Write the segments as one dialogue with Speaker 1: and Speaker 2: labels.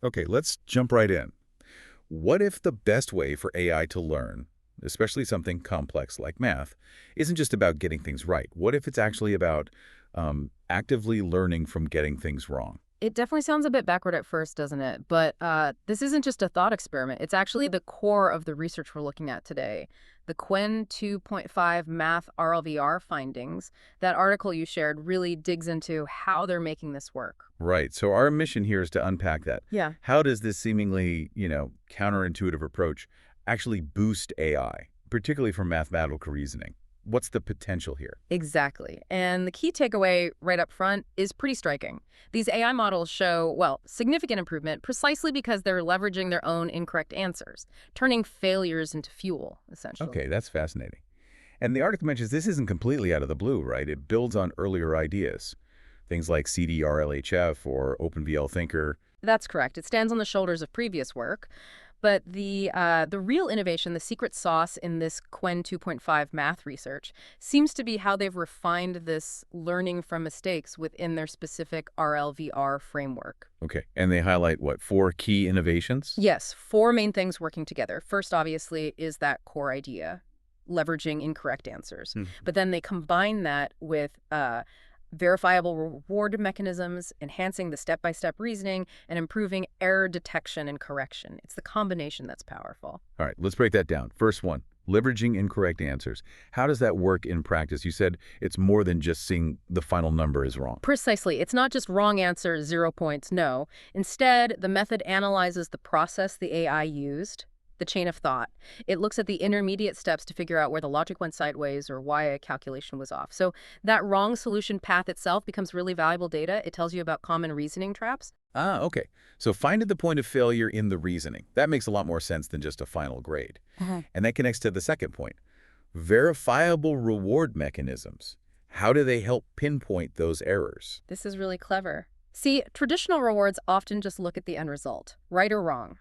Speaker 1: Okay, let's jump right in. What if the best way for AI to learn, especially something complex like math, isn't just about getting things right? What if it's actually about actively learning from getting things wrong?
Speaker 2: It definitely sounds a bit backward at first, doesn't it? But this isn't just a thought experiment. It's actually the core of the research we're looking at today. The Qwen2.5-Math RLVR findings, that article you shared really digs into how they're making this work.
Speaker 1: Right, so our mission here is to unpack that.
Speaker 2: Yeah.
Speaker 1: How does this seemingly, counterintuitive approach actually boost AI, particularly for mathematical reasoning? What's the potential here?
Speaker 2: Exactly. And the key takeaway right up front is pretty striking. These AI models show, well, significant improvement precisely because they're leveraging their own incorrect answers, turning failures into fuel, essentially.
Speaker 1: Okay, that's fascinating. And the article mentions this isn't completely out of the blue, right? It builds on earlier ideas, things like CDRLHF or OpenVL Thinker.
Speaker 2: That's correct. It stands on the shoulders of previous work. But the real innovation, the secret sauce in this Qwen 2.5 math research, seems to be how they've refined this learning from mistakes within their specific RLVR framework.
Speaker 1: Okay, and they highlight, what, four key innovations?
Speaker 2: Yes, four main things working together. First, obviously, is that core idea, leveraging incorrect answers.
Speaker 1: Hmm.
Speaker 2: But then they combine that with verifiable reward mechanisms, enhancing the step-by-step reasoning, and improving error detection and correction. It's the combination that's powerful.
Speaker 1: All right, let's break that down. First one, leveraging incorrect answers. How does that work in practice? You said it's more than just seeing the final number is wrong.
Speaker 2: Precisely. It's not just wrong answer, 0 points, no. Instead, the method analyzes the process the AI used, the chain of thought. It looks at the intermediate steps to figure out where the logic went sideways or why a calculation was off. So that wrong solution path itself becomes really valuable data. It tells you about common reasoning traps.
Speaker 1: Ah, okay. So finding the point of failure in the reasoning. That makes a lot more sense than just a final grade. And that connects to the second point. Verifiable reward mechanisms. How do they help pinpoint those errors?
Speaker 2: This is really clever. See, traditional rewards often just look at the end result, right or wrong.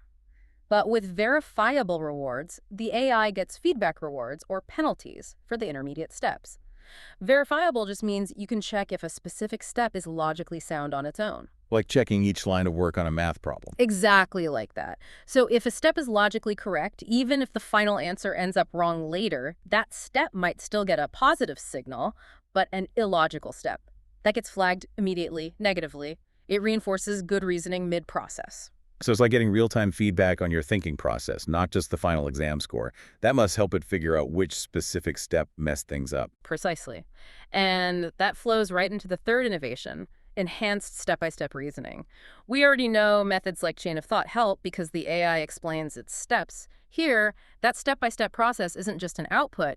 Speaker 2: But with verifiable rewards, the AI gets feedback rewards or penalties for the intermediate steps. Verifiable just means you can check if a specific step is logically sound on its own.
Speaker 1: Like checking each line of work on a math problem.
Speaker 2: Exactly like that. So if a step is logically correct, even if the final answer ends up wrong later, that step might still get a positive signal, but an illogical step. That gets flagged immediately, negatively. It reinforces good reasoning mid-process.
Speaker 1: So it's like getting real-time feedback on your thinking process, not just the final exam score. That must help it figure out which specific step messed things up.
Speaker 2: Precisely. And that flows right into the third innovation, enhanced step-by-step reasoning. We already know methods like chain of thought help because the AI explains its steps. Here, that step-by-step process isn't just an output,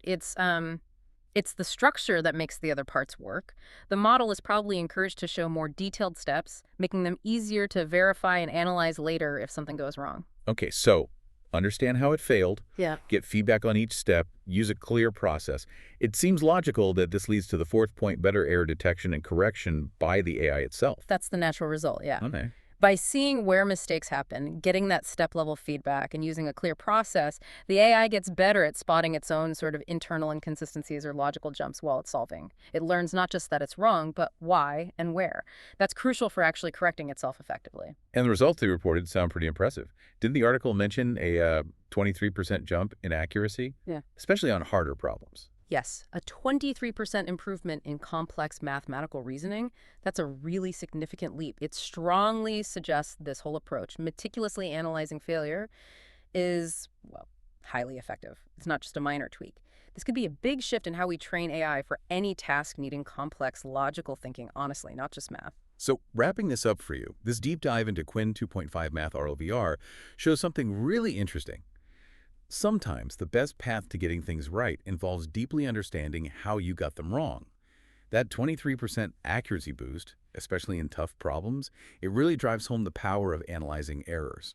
Speaker 2: it's the structure that makes the other parts work. The model is probably encouraged to show more detailed steps, making them easier to verify and analyze later if something goes wrong.
Speaker 1: Okay, so understand how it failed,
Speaker 2: Yeah.
Speaker 1: get feedback on each step, use a clear process. It seems logical that this leads to the fourth point, better error detection and correction by the AI itself.
Speaker 2: That's the natural result, yeah.
Speaker 1: Okay.
Speaker 2: By seeing where mistakes happen, getting that step-level feedback, and using a clear process, the AI gets better at spotting its own sort of internal inconsistencies or logical jumps while it's solving. It learns not just that it's wrong, but why and where. That's crucial for actually correcting itself effectively.
Speaker 1: And the results they reported sound pretty impressive. Didn't the article mention a 23% jump in accuracy?
Speaker 2: Yeah.
Speaker 1: Especially on harder problems.
Speaker 2: Yes, a 23% improvement in complex mathematical reasoning, that's a really significant leap. It strongly suggests this whole approach, meticulously analyzing failure, is, well, highly effective. It's not just a minor tweak. This could be a big shift in how we train AI for any task needing complex logical thinking, honestly, not just math.
Speaker 1: So wrapping this up for you, this deep dive into Qwen 2.5-Math RLVR shows something really interesting. Sometimes the best path to getting things right involves deeply understanding how you got them wrong. That 23% accuracy boost, especially in tough problems, it really drives home the power of analyzing errors.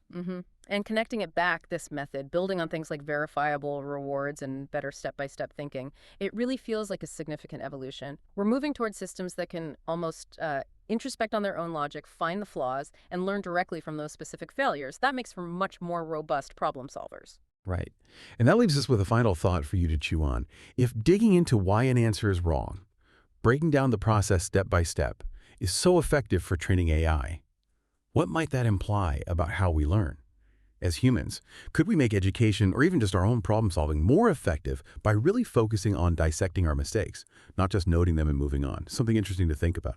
Speaker 2: And connecting it back, this method, building on things like verifiable rewards and better step-by-step thinking, it really feels like a significant evolution. We're moving towards systems that can almost introspect on their own logic, find the flaws, and learn directly from those specific failures. That makes for much more robust problem solvers.
Speaker 3: Right. And that leaves us with a final thought for you to chew on. If digging into why an answer is wrong, breaking down the process step by step, is so effective for training AI, What might that imply about how we learn? As humans, could we make education or even just our own problem solving more effective by really focusing on dissecting our mistakes, not just noting them and moving on? Something interesting to think about.